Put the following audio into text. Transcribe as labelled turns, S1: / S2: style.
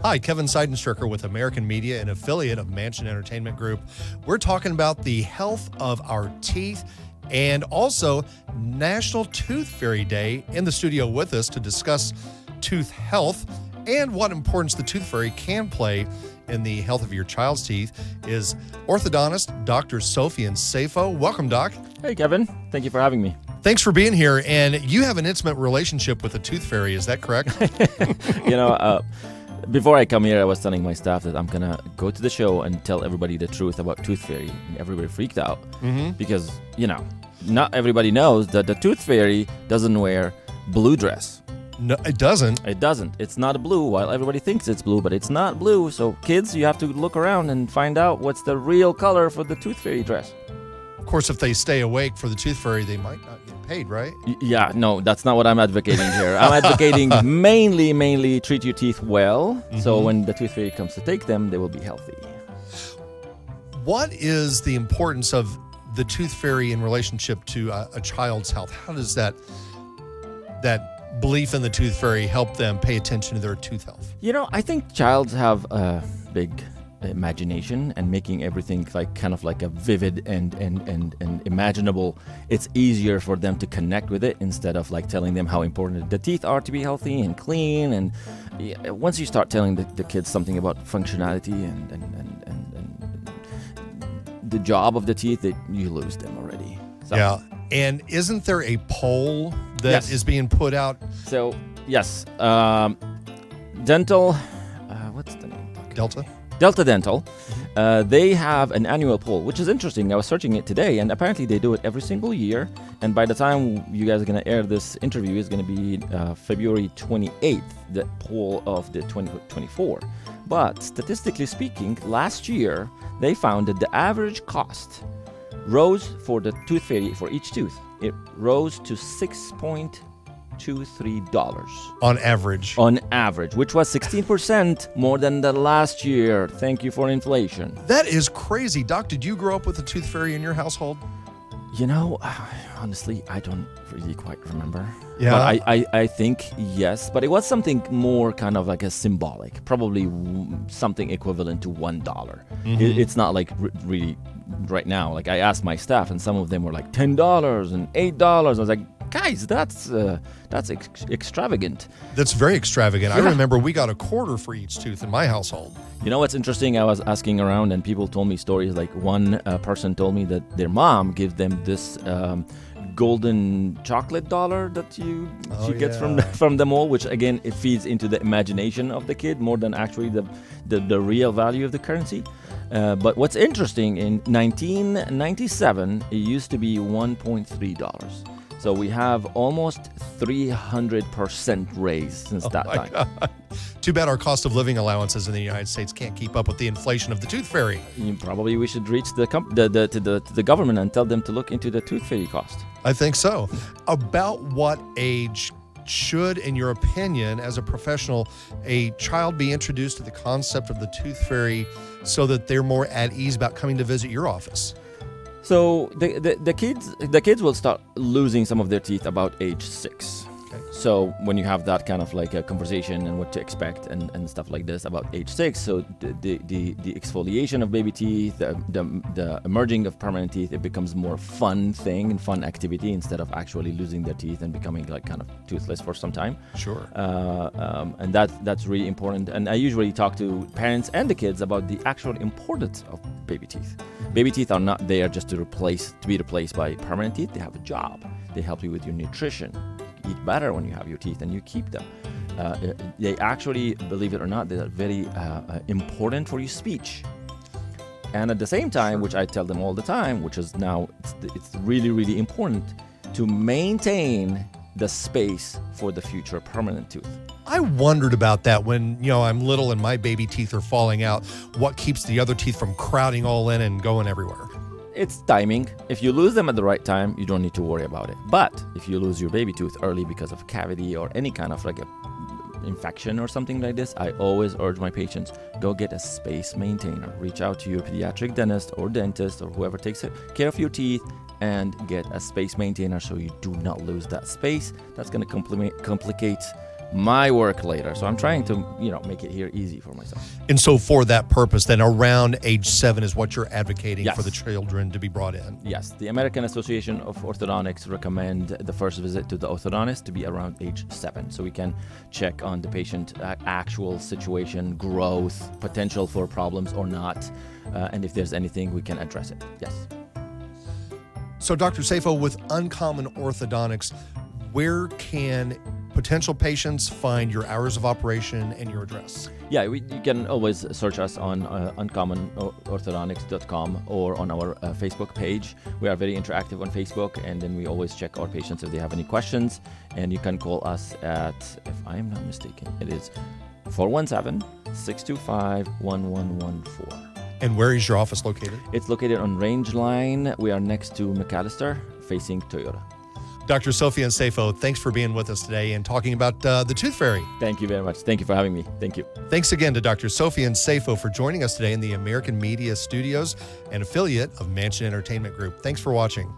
S1: Hi, Kevin Seidenstricker with American Media, an affiliate of Mansion Entertainment Group. We're talking about the health of our teeth and also National Tooth Fairy Day. In the studio with us to discuss tooth health and what importance the tooth fairy can play in the health of your child's teeth is orthodontist Dr. Sophie and Sayfo. Welcome, Doc.
S2: Hey, Kevin. Thank you for having me.
S1: Thanks for being here. And you have an intimate relationship with the tooth fairy. Is that correct?
S2: Before I come here, I was telling my staff that I'm going to go to the show and tell everybody the truth about Tooth Fairy. And everybody freaked out because, not everybody knows that the Tooth Fairy doesn't wear blue dress.
S1: No, it doesn't.
S2: It doesn't. It's not blue, while everybody thinks it's blue, but it's not blue. So, kids, you have to look around and find out what's the real color for the Tooth Fairy dress.
S1: Of course, if they stay awake for the tooth fairy, they might not get paid, right?
S2: Yeah, no, that's not what I'm advocating here. I'm advocating mainly treat your teeth well, so when the tooth fairy comes to take them, they will be healthy.
S1: What is the importance of the tooth fairy in relationship to a child's health? How does that belief in the tooth fairy help them pay attention to their tooth health?
S2: I think childs have a big imagination and making everything kind of like a vivid and imaginable. It's easier for them to connect with it instead of like telling them how important the teeth are to be healthy and clean. And once you start telling the kids something about functionality and the job of the teeth, you lose them already. So.
S1: Yeah. And isn't there a poll that is being put out?
S2: So yes, dental. What's the name? Delta Dental, they have an annual poll, which is interesting. I was searching it today, and apparently they do it every single year. And by the time you guys are going to air this interview, is going to be February 28th, the poll of the 2024. But statistically speaking, last year, they found that the average cost rose for the tooth fairy for each tooth. It rose to $6.23
S1: on average.
S2: On average, which was 16% more than the last year. Thank you for inflation.
S1: That is crazy. Doc, did you grow up with a tooth fairy in your household?
S2: Honestly, I don't really quite remember.
S1: Yeah.
S2: But I think yes, but it was something more kind of like a symbolic, probably something equivalent to $1. It's not like really right now. Like I asked my staff, and some of them were like $10 and $8. I was like, guys, that's extravagant.
S1: That's very extravagant.
S2: Yeah.
S1: I remember we got $0.25 for each tooth in my household.
S2: You know what's interesting? I was asking around, and people told me stories. Like one person told me that their mom gives them this golden chocolate dollar that she gets from the mall, which again it feeds into the imagination of the kid more than actually the real value of the currency. But what's interesting, in 1997, it used to be $1.3. So we have almost 300% raise since that time.
S1: God. Too bad our cost of living allowances in the United States can't keep up with the inflation of the tooth fairy.
S2: Probably we should reach the government and tell them to look into the tooth fairy cost.
S1: I think so. About what age should, in your opinion, as a professional, a child be introduced to the concept of the tooth fairy so that they're more at ease about coming to visit your office?
S2: So the kids will start losing some of their teeth about age 6.
S1: Okay.
S2: So when you have that kind of like a conversation and what to expect and stuff like this about age 6, so the exfoliation of baby teeth, the emerging of permanent teeth, it becomes more fun thing and fun activity instead of actually losing their teeth and becoming like kind of toothless for some time.
S1: Sure.
S2: And that's really important. And I usually talk to parents and the kids about the actual importance of baby teeth. Baby teeth are not there just to be replaced by permanent teeth. They have a job. They help you with your nutrition. You eat better when you have your teeth and you keep them. They actually, believe it or not, they're very important for your speech. And at the same time, which I tell them all the time, which is now it's really, really important to maintain the space for the future permanent tooth.
S1: I wondered about that when, I'm little and my baby teeth are falling out. What keeps the other teeth from crowding all in and going everywhere?
S2: It's timing. If you lose them at the right time, you don't need to worry about it. But if you lose your baby tooth early because of cavity or any kind of like a infection or something like this, I always urge my patients, go get a space maintainer. Reach out to your pediatric dentist or dentist or whoever takes care of your teeth and get a space maintainer so you do not lose that space. That's going to complicate my work later. So I'm trying to, make it here easy for myself.
S1: And so for that purpose, then around age 7 is what you're advocating
S2: Yes.
S1: for the children to be brought in.
S2: Yes, the American Association of Orthodontics recommend the first visit to the orthodontist to be around age 7, so we can check on the patient actual situation, growth, potential for problems or not, and if there's anything, we can address it. Yes.
S1: So Dr. Sayfo, with Uncommon Orthodontics, where can potential patients find your hours of operation and your address?
S2: Yeah, you can always search us on uncommonorthodontics.com or on our Facebook page. We are very interactive on Facebook, and then we always check our patients if they have any questions. And you can call us at, if I'm not mistaken, it is 417-625-1114.
S1: And where is your office located?
S2: It's located on Range Line. We are next to McAllister, facing Toyota.
S1: Dr. Sofian Sayfo, thanks for being with us today and talking about the Tooth Fairy.
S2: Thank you very much. Thank you for having me. Thank you.
S1: Thanks again to Dr. Sofian Sayfo for joining us today in the American Media Studios, an affiliate of Mansion Entertainment Group. Thanks for watching.